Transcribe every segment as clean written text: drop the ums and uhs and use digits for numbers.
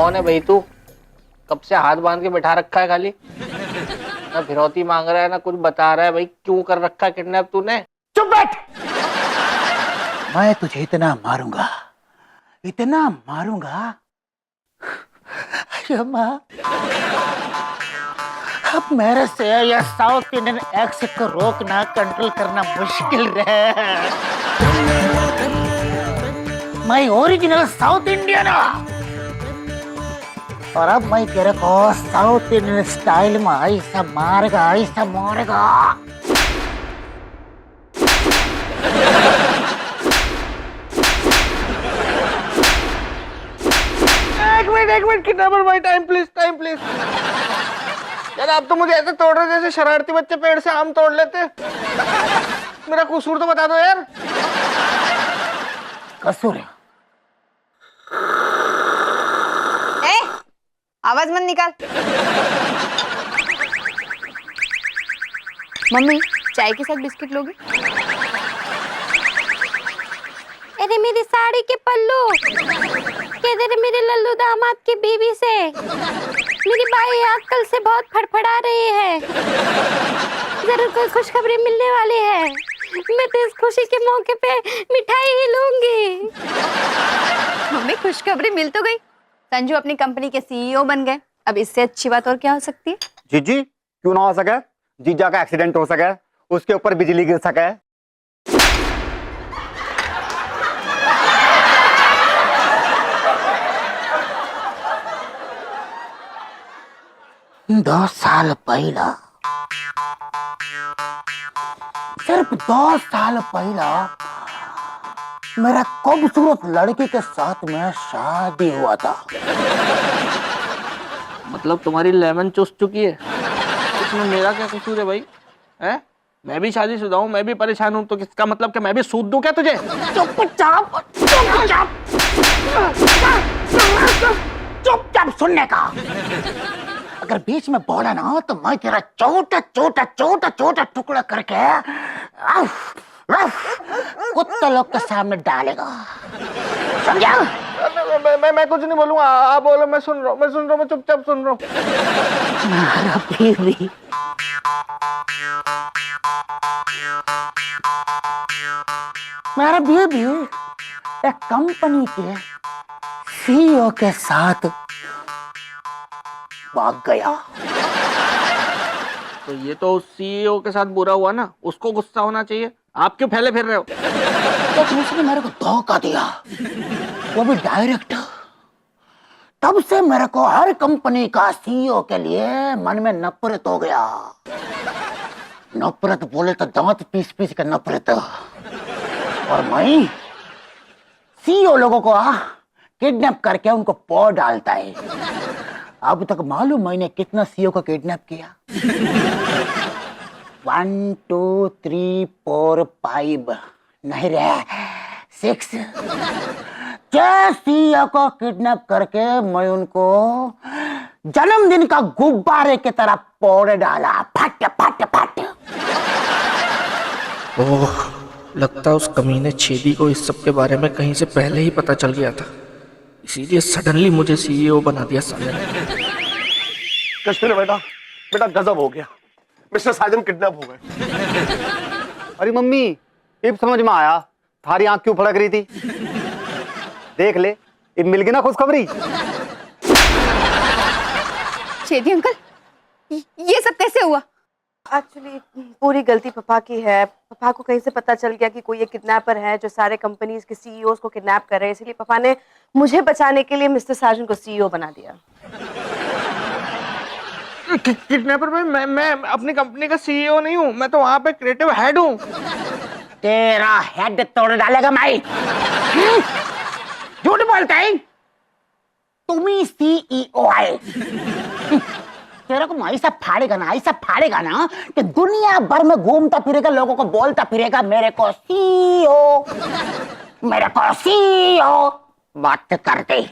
कौन है भाई तू? कब से हाथ बांध के बैठा रखा है खाली, ना फिरौती मांग रहा है ना कुछ बता रहा है। भाई क्यों कर रखा है किडनैप तूने? चुप बैठ। मैं तुझे इतना मारूंगा, इतना मारूंगा, माँ अब मेरे से यह साउथ इंडियन एक्सेंट को रोकना, कंट्रोल करना मुश्किल है। मैं ओरिजिनल साउथ इंडियन और अब मैं तेरे को साउथ इंडियन स्टाइल में ऐसा मारेगा, ऐसा मारेगा। एक मिनट किडनैपर भाई, टाइम प्लीज, टाइम प्लीज। यार आप तो मुझे ऐसे तोड़ रहे जैसे शरारती बच्चे पेड़ से आम तोड़ लेते। मेरा कसूर तो बता दो यार। कसूर आवाज मत निकाल। मम्मी चाय के साथ बिस्किट लोगे? अरे मेरी साड़ी के पल्लू, कहते रहे मेरे लल्लू दामाद की बीवी से मेरी बाई आजकल से बहुत फड़फड़ा रही है, जरूर कोई खुशखबरी मिलने वाली है। मैं तो इस खुशी के मौके पे मिठाई ही लूंगी। मम्मी खुशखबरी मिल तो गई, संजू अपनी कंपनी के सीईओ बन गए। अब इससे अच्छी बात और क्या हो सकती है? जीजी क्यों ना हो सके, जीजा का एक्सीडेंट हो सके, उसके ऊपर बिजली गिर सके। 2 साल पहला, सिर्फ 2 साल पहला मेरा खूबसूरत लड़की के साथ में शादी हुआ था। मतलब तुम्हारी लेमन चुस चुकी है, इसमें मेरा क्या कसूर है भाई? हैं? मैं भी शादीशुदा हूँ, मैं भी परेशान हूँ, तो किसका मतलब कि मैं भी सूद दूं क्या तुझे? चुपचाप चुपचाप चुपचाप सुनने का। अगर बीच में बोला ना तो मैं तेरा छोटा छोटा छोटा छोटा टुकड़ा करके कुत्ते लोग के सामने डालेगा, समझा? मैं कुछ नहीं बोलूंगा, आप बोलो। मैं सुन रहा हूँ, मैं चुपचाप सुन रहा हूँ। मेरा बीवी मेरा बीवी एक कंपनी के सीईओ के साथ भाग गया। तो ये तो सीईओ के साथ बुरा हुआ ना, उसको गुस्सा होना चाहिए। आप क्यों फैले फिर रहे हो? लेकिन उसने मेरे को धोखा दिया, वो भी डायरेक्ट। तब से मेरे को हर कंपनी का सीईओ के लिए मन में नफरत हो गया। नफरत बोले तो दांत पीस पीस के नफरत। और मैं सीईओ लोगों को किडनैप करके उनको पौ डालता है। अब तक मालूम मैंने कितना सीईओ को किडनैप किया? 1 2 3 4 5 नहीं रे 6 सीईओ को किडनैप करके मैं उनको जन्मदिन का गुब्बारे की तरह फोड़ डाला, फट फट फट। ओह, लगता है उस कमीने छेदी को इस सब के बारे में कहीं से पहले ही पता चल गया था, इसीलिए सडनली मुझे सीईओ बना दिया साले ने। कश्मीर बेटा गजब हो गया, मिस्टर साजन किडनैप हो गए। अरे मम्मी अब समझ में आया थारी आंख क्यों फड़क रही थी। देख ले अब मिल गई ना खुशखबरी। छेदी अंकल, ये सब कैसे हुआ? एक्चुअली पूरी गलती पापा की है। पापा को कहीं से पता चल गया कि कोई एक किडनैपर है जो सारे कंपनीज के सीईओज को किडनैप कर रहे हैं, इसलिए पापा ने मुझे बचाने के लिए मिस्टर साजन को सीईओ बना दिया। किडनैपर भाई, मैं अपनी कंपनी का सीईओ नहीं हूँ, मैं तो वहां पे क्रिएटिव हेड हूँ। तेरा हेड तोड़ डालेगा मैं। झूठ बोलता है, तुम ही सीईओ है। तेरे को ऐसा फाड़ेगा ना, ऐसा फाड़ेगा ना कि दुनिया भर में घूमता फिरेगा, लोगों को बोलता फिरेगा मेरे को सीईओ, मेरे को सीईओ बात करते।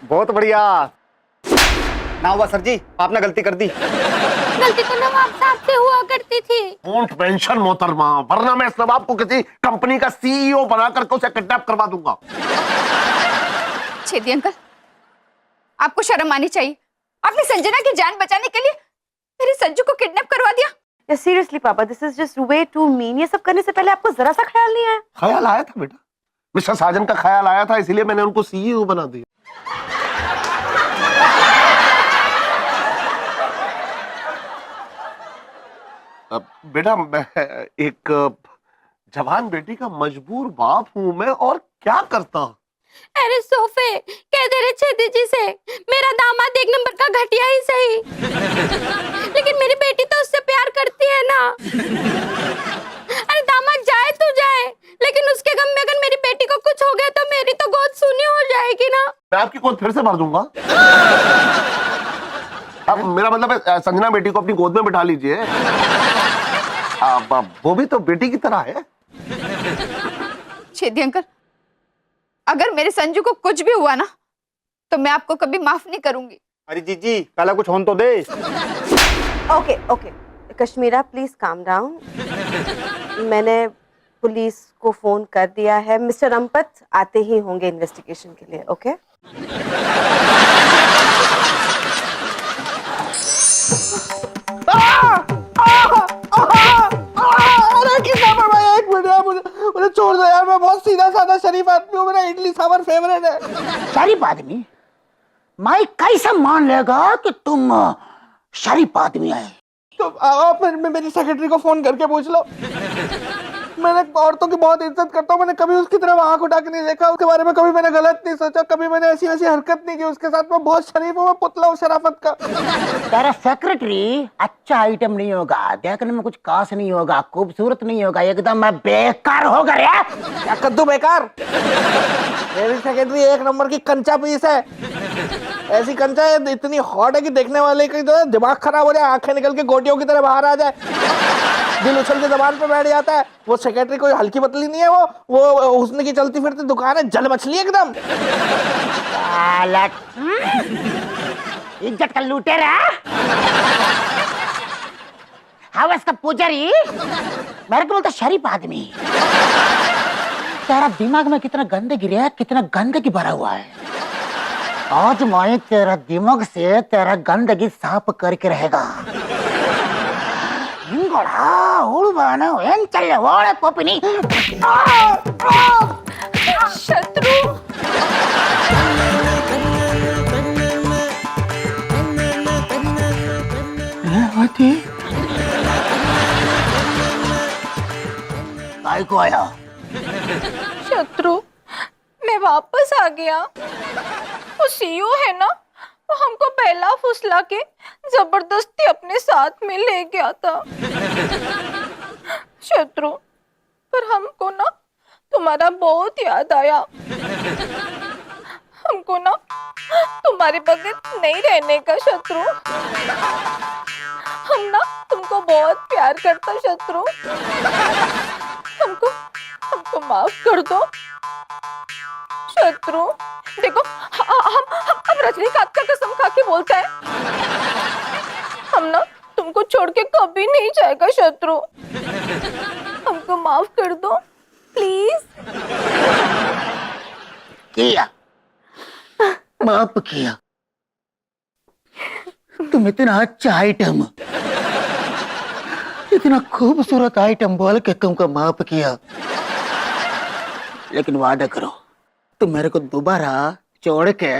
बहुत बढ़िया ना हुआ सर जी, आपने गलती कर दी। गलती तो नवाब साहब से हुआ करती थी। डोंट मेंशन मोहतरमा, वरना मैं इस नवाब को किसी कंपनी का सीईओ बना करके उसे किडनैप करवा दूंगा। छेदी अंकल, आपको शर्म आनी चाहिए। आपने संजना की जान बचाने के लिए मेरे संजू को किडनैप करवा दिया। या seriously papa, this is just way too mean. ये सब करने से पहले आपको जरा सा ख्याल नहीं आया? ख्याल आया था बेटा, मिस्टर साजन का ख्याल आया था, इसीलिए मैंने उनको सीईओ बना दिया। बेटा मैं एक जवान बेटी का मजबूर बाप हूं मैं, और क्या करता। अरे सोफे, कह दे रहे छेदी जी से मेरा दामाद एक नंबर का घटिया ही सही, लेकिन मेरी बेटी तो उससे प्यार करती है ना। अरे दामाद जाए तो जाए, लेकिन उसके गम में अगर मेरी बेटी को कुछ हो गया तो मेरी तो गोद सूनी हो जाएगी ना। मैं आपकी गोद फिर से भर दूंगा। अब मेरा मतलब है संजना बेटी को अपनी गोद में बिठा लीजिए। वो भी तो बेटी की तरह है। छेदी अंकल, अगर मेरे संजू को कुछ भी हुआ ना तो मैं आपको कभी माफ नहीं करूंगी। अरे जीजी पहला कुछ होने तो दे। Okay okay Kashmira, please calm down. मैंने पुलिस को फोन कर दिया है। मिस्टर रंपत आते ही होंगे इन्वेस्टिगेशन के लिए। ओके अरे किडनैपर भाई, एक मिनट यार, मुझे छोड़ दो यार। मैं बहुत सीधा साधा शरीफ आदमी हूँ, मेरा इडली सांभर फेवरेट है। शरीफ आदमी? मैं कैसे मान लेगा कि तुम शरीफ आदमी है? तो आप मेरी सेक्रेटरी को फोन करके पूछ लो। मैंने औरतों की बहुत इज्जत करता हूँ, मैंने कभी उसकी तरफ आंख उठा के नहीं देखा, उसके बारे में कभी मैंने गलत नहीं सोचा, कभी मैंने ऐसी वैसी हरकत नहीं की उसके साथ। मैं बहुत शरीफ हूँ, मैं पुतला हूँ शराफत का। तेरा सेक्रेटरी अच्छा आइटम नहीं होगा, देखने में कुछ खास नहीं होगा, खूबसूरत नहीं होगा, एकदम मैं बेकार होगा रे। क्या कद्दू बेकार? मेरी सेक्रेटरी एक नंबर की कंचा पीस है। ऐसी कंचा है, इतनी हॉट है कि देखने वाले का जो है दिमाग खराब हो जाए, आंखें निकल के गोटियों की तरह बाहर आ जाए, दिल उछल के जबान पे बैठ जाता है। वो सेक्रेटरी कोई हल्की पतली नहीं है, वो उसने की चलती फिरती दुकान है, जल मछली एकदम। इज्जत का लुटेरा, हवस का पुजारी, मेरे को बोलता शरीफ आदमी। तेरा दिमाग में कितना गंदगी है, कितना गंदगी भरा हुआ है। आज मैं तेरा दिमाग से तेरा गंदगी साफ करके रहेगा। शत्रु काय को आया? शत्रु, मैं वापस आ गया। वो सीईओ है ना, वो हमको पहला फुसला के जबरदस्ती अपने साथ में ले गया था। शत्रु, पर हमको ना तुम्हारा बहुत याद आया। हमको ना तुम्हारे बगैर नहीं रहने का शत्रु। हम ना तुमको बहुत प्यार करता शत्रु। हमको माफ कर दो शत्रु। देखो हम रजनीकांत का कसम खा के बोलता है, हम ना तुमको छोड़ के कभी नहीं जाएगा शत्रु। हमको माफ कर दो प्लीज। किया, माफ किया। तुम इतना अच्छा आइटम, इतना खूबसूरत आइटम बोल के तुमको माफ किया, लेकिन वादा करो तुम मेरे को दोबारा छोड़ के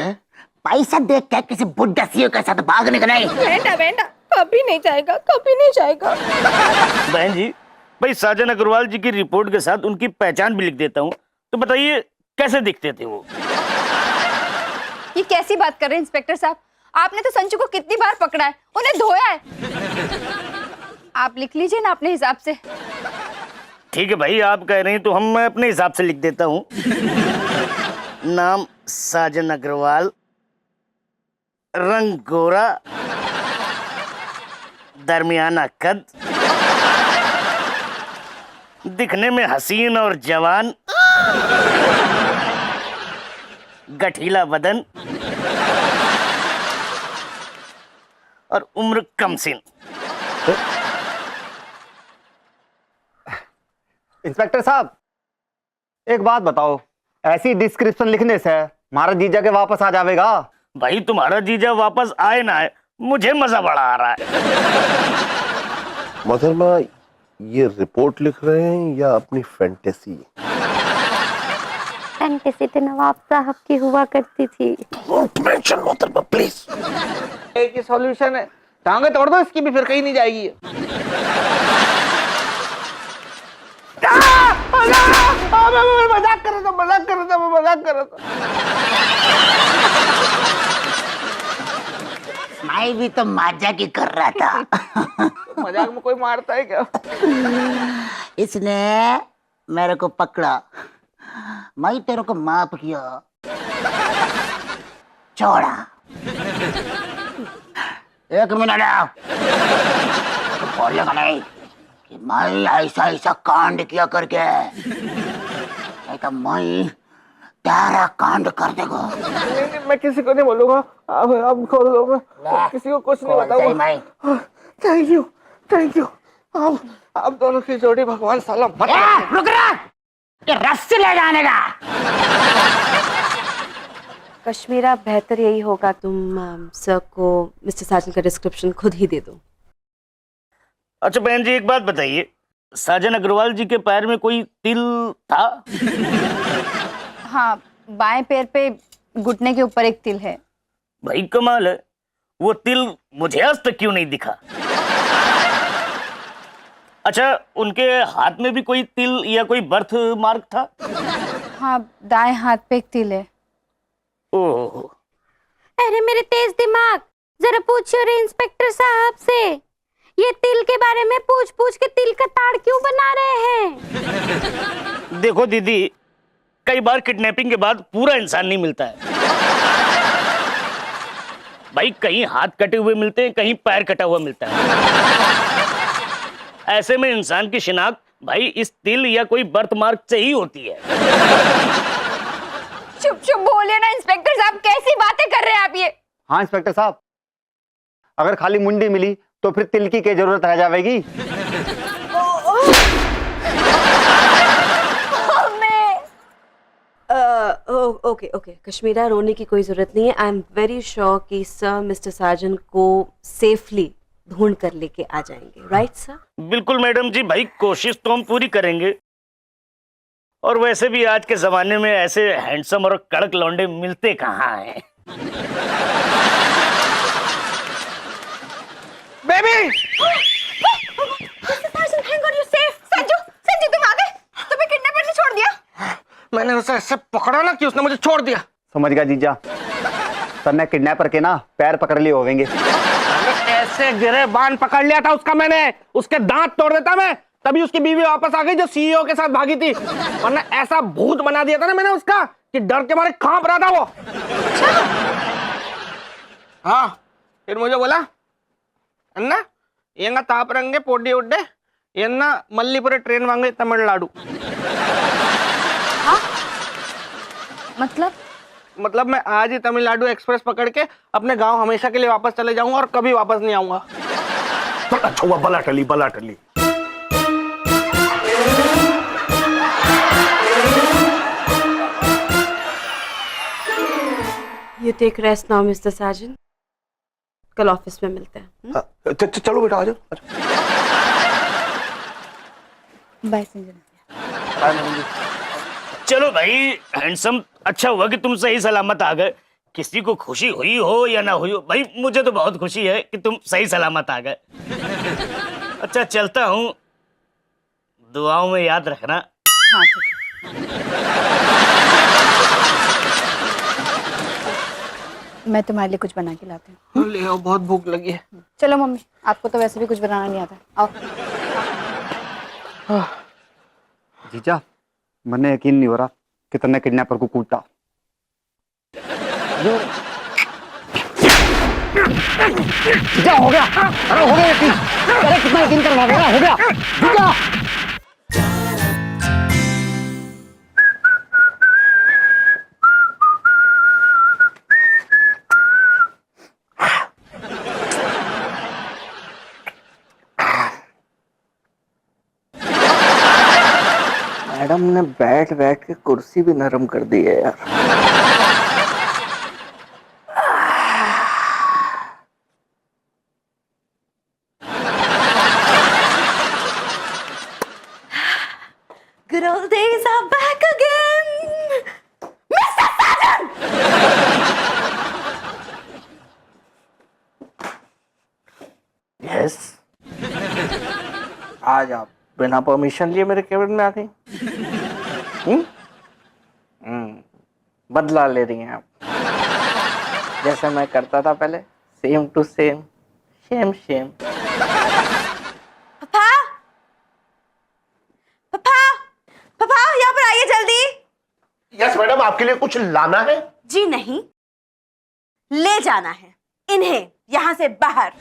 पैसा देख के किसी बुढ़ा सीईओ के साथ भागने का नहीं। बेटा बेटा, कभी नहीं जाएगा, कभी नहीं जाएगा। बहन जी, भाई साजन अग्रवाल जी की रिपोर्ट के साथ उनकी पहचान भी लिख देता हूँ, तो बताइए कैसे दिखते थे वो? ये कैसी बात कर रहे हैं इंस्पेक्टर साहब? आपने तो संजू को कितनी बार पकड़ा है, उन्हें धोया है। आप लिख लीजिए ना अपने हिसाब से। ठीक है भाई, आप कह रहे हैं तो हम मैं अपने हिसाब से लिख देता हूँ। नाम साजन अग्रवाल, रंग गोरा, दरमियाना कद, दिखने में हसीन और जवान, गठीला बदन और उम्र कमसिन। इंस्पेक्टर साहब एक बात बताओ, ऐसी डिस्क्रिप्शन लिखने से हमारा जीजा के वापस आ जाएगा। भाई तुम्हारा जीजा वापस आए ना आए, मुझे मजा बड़ा आ रहा है। मोहतरमा, ये रिपोर्ट लिख रहे हैं या अपनी फैंटेसी? फैंटेसी तो नवाब साहब की हुआ करती थी। डोंट मेंशन मोहतरमा प्लीज। एक ही सॉल्यूशन है, टांगे तोड़ दो इसकी भी, फिर कहीं नहीं जाएगी। मजाक कर रहा था, मजाक कर रहा था, मैं मजाक कर रहा था। मैं भी तो मजाक ही कर रहा था। मजाक में कोई मारता है क्या? इसने मेरे को पकड़ा, मैं तेरे को माफ किया, छोड़ा। 1 मिनट बोलेगा नहीं कि मैं ऐसा ऐसा कांड किया करके, नहीं तो मैं तेरा कांड कर देगा। नहीं, मैं किसी को नहीं बोलूंगा। आप खोल दो, मैं किसी को कुछ नहीं बताऊंगा। Thank you, thank you. आप दोनों की जोड़ी भगवान साला मत। रुक रहा, ये रस्सी ले जाने का। कश्मीरा, बेहतर यही होगा तुम सर को मिस्टर साजन का डिस्क्रिप्शन खुद ही दे दो। अच्छा बहन जी, एक बात बताइए, साजन अग्रवाल जी के पैर में कोई तिल था? हाँ, बाएं पैर पे घुटने के ऊपर एक तिल है। भाई कमाल है, वो तिल मुझे आज तक क्यों नहीं दिखा? अच्छा, उनके हाथ में भी कोई तिल या कोई बर्थ मार्क था? हाँ, दाएं हाथ पे एक तिल है। ओह, अरे मेरे तेज दिमाग, जरा पूछिए रे इंस्पेक्टर साहब से, ये तिल के बारे में पूछ पूछ के तिल का ताड़ क्यों बना रहे हैं? देखो दीदी, कई बार किडनैपिंग के बाद पूरा इंसान नहीं मिलता है। भाई कहीं हाथ कटे हुए मिलते हैं, कहीं पैर कटा हुआ मिलता है। ऐसे में इंसान की शिनाख्त भाई इस तिल या कोई बर्थ मार्क से ही होती है। चुप चुप बोले ना इंस्पेक्टर साहब, कैसी बातें कर रहे हैं आप ये? हाँ इंस्पेक्टर साहब, अगर खाली मुंडी मिली तो फिर तिल की क्या जरूरत रह जाएगी? ओके ओके कश्मीरा, रोने की कोई जरूरत नहीं है। आई एम वेरी श्योर कि सर मिस्टर साजन को सेफली ढूंढ कर लेके आ जाएंगे। Right sir? बिल्कुल मैडम जी, भाई कोशिश तो हम पूरी करेंगे। और वैसे भी आज के जमाने में ऐसे हैंडसम और कड़क लौंडे मिलते कहाँ हैं? बेबी, संजू, संजू तुम आ गए? तुम्हें किडनैपर ने छोड़ दिया? मैंने उसे ऐसे पकड़ा ना कि उसने मुझे छोड़ दिया। समझ गया जीजा, सर ने किडनैपर के ना पैर पकड़ लिए होंगे। ऐसे गिरे बांध पकड़ लिया था उसका मैंने, उसके दांत तोड़ देता मैं, तभी उसकी बीवी वापस आ गई जो सीईओ के साथ भागी थी। वरना ऐसा भूत बना दिया था ना मैंने उसका कि डर के मारे कांप रहा था वो। हाँ, फिर मुझे बोला अन्ना येंगा तापरंगे पोडी उड्डे येन्ना मल्लीपुरे ट्रेन वांगे तमिलनाडु। मतलब मैं आज ही तमिलनाडु एक्सप्रेस पकड़ के अपने गांव हमेशा के लिए वापस चले जाऊंगा और कभी वापस नहीं आऊंगा। अच्छा हुआ, बला टली बला टली। You take rest now mister Sajan, कल ऑफिस में मिलते हैं। चलो बेटा, आ जाओ। बाय संजू। चलो भाई हैंडसम, अच्छा हुआ कि तुम सही सलामत आ गए। किसी को खुशी हुई हो या ना हुई हो, भाई मुझे तो बहुत खुशी है कि तुम सही सलामत आ गए। अच्छा चलता हूँ, दुआओं में याद रखना। हाँ ठीक है। मैं तुम्हारे लिए कुछ बना के लाती हूँ। ले आओ, बहुत भूख लगी है। चलो मम्मी, आपको तो वैसे भी कुछ बनाना नहीं आता, आओ। जीजा, मैंने यकीन नहीं हो रहा कि तुमने किडनैपर को कूटा। जीजा हो गया, अरे हो गया यकीन, अरे कितना यकीन करना हो गया जीजा। मैडम ने बैठ बैठ के कुर्सी भी नरम कर दी है यार। Good old days are back again. Mr. Sergeant! Yes, आज आप बिना परमिशन लिए मेरे केबिन में आ गई। बदला ले रही हैं आप, जैसे मैं करता था पहले, same to same, same same. Papa, papa, पापा, यहाँ पर आइए जल्दी। यस मैडम, आपके लिए कुछ लाना है? जी नहीं, ले जाना है इन्हें यहाँ से बाहर।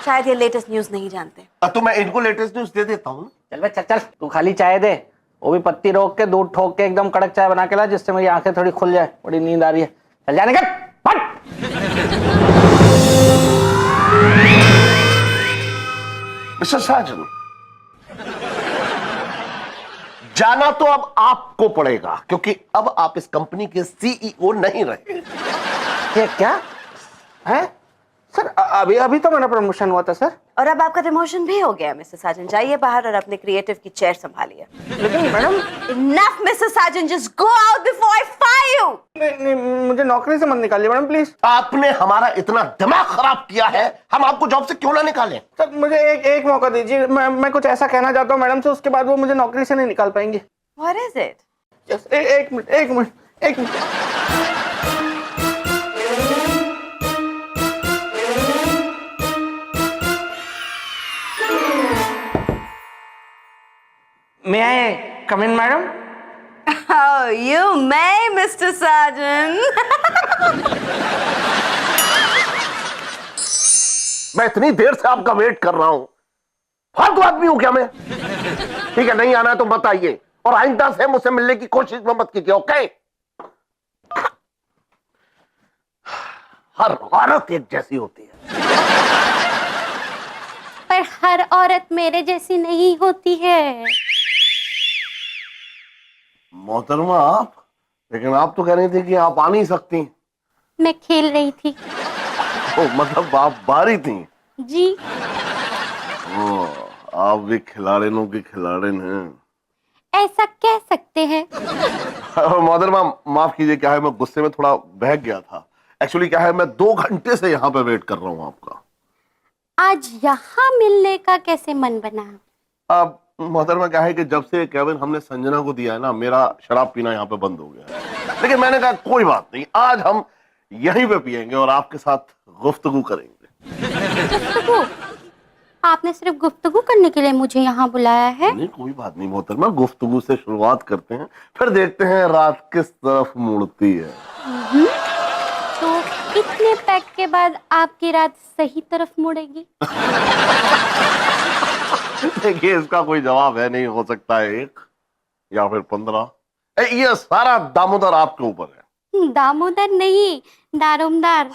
शायद ये लेटेस्ट न्यूज नहीं जानते। तो मैं इनको लेटेस्ट न्यूज दे देता हूँ। चल बे, चल चल, तू खाली चाय दे, वो भी पत्ती रोक के, दूध ठोक के, एकदम कड़क चाय बना के ला, जिससे मेरी आंखें थोड़ी खुल जाए, बड़ी नींद आ रही है। चल जाने का, मिस्टर साजन, जाना तो अब आपको पड़ेगा, क्योंकि अब आप इस कंपनी के सीईओ नहीं रहे। ये क्या है सर? अभी अभी तो मेरा प्रमोशन हुआ था सर। और अब आपका डिमोशन भी हो गया मिस्टर साजन। जाइए बाहर और अपने क्रिएटिव की चेयर संभालिए। लेकिन madam, Enough, Mr. Sergeant. Just go out before I fire you. नहीं, मुझे नौकरी से मत निकालिए मैडम, प्लीज। आपने हमारा इतना दिमाग खराब किया है, हम आपको जॉब से क्यों ना निकालें? सर मुझे एक मौका दीजिए, मैं कुछ ऐसा कहना चाहता हूँ मैडम से, उसके बाद वो मुझे नौकरी से नहीं निकाल पाएंगे। What is it? Yes, एक minute. May I come in, madam? Oh, you may, Mr. Sergeant. मैं इतनी देर से आपका वेट कर रहा हूं, फालतू आदमी हूं क्या मैं? ठीक है, नहीं आना है तो मत आइए, और आइंदा से मुझसे मिलने की कोशिश मत कीजिए, ओके? हर औरत एक जैसी होती है, पर हर औरत मेरे जैसी नहीं होती है। मोहतरमा आप, लेकिन आप तो कह रही थी कि आप आ नहीं सकती। मैं खेल रही थी। ओ, मतलब आप बाहरी थी? जी। ओ, आप भी खिलाड़ियों की खिलाड़िन हैं। ऐसा कह सकते हैं। मोहतरमा माफ कीजिए, क्या है मैं गुस्से में थोड़ा बहक गया था। एक्चुअली क्या है, मैं 2 घंटे से यहाँ पे वेट कर रहा हूँ आपका। आज यहाँ मिलने का कैसे मन बना? अब मोहतरमा क्या है कि जब से केविन हमने संजना को दिया है ना, मेरा शराब पीना यहाँ पे बंद हो गया है। लेकिन मैंने कहा कोई बात नहीं, आज हम यहीं पे पियेंगे और आपके साथ गुफ्तगू करेंगे। गुफ्तगू? आपने सिर्फ गुफ्तगू करने के लिए मुझे यहाँ बुलाया है? नहीं, कोई बात नहीं मोहतरमा, गुफ्तगू से शुरुआत करते हैं, फिर देखते हैं रात किस तरफ मुड़ती है। तो कितने पैक के बाद आपकी रात सही तरफ मुड़ेगी? देखिए, इसका कोई जवाब है नहीं, हो सकता है 1 या फिर 15। ये सारा दामोदर आपके ऊपर है। दामोदर नहीं, दारोमदार।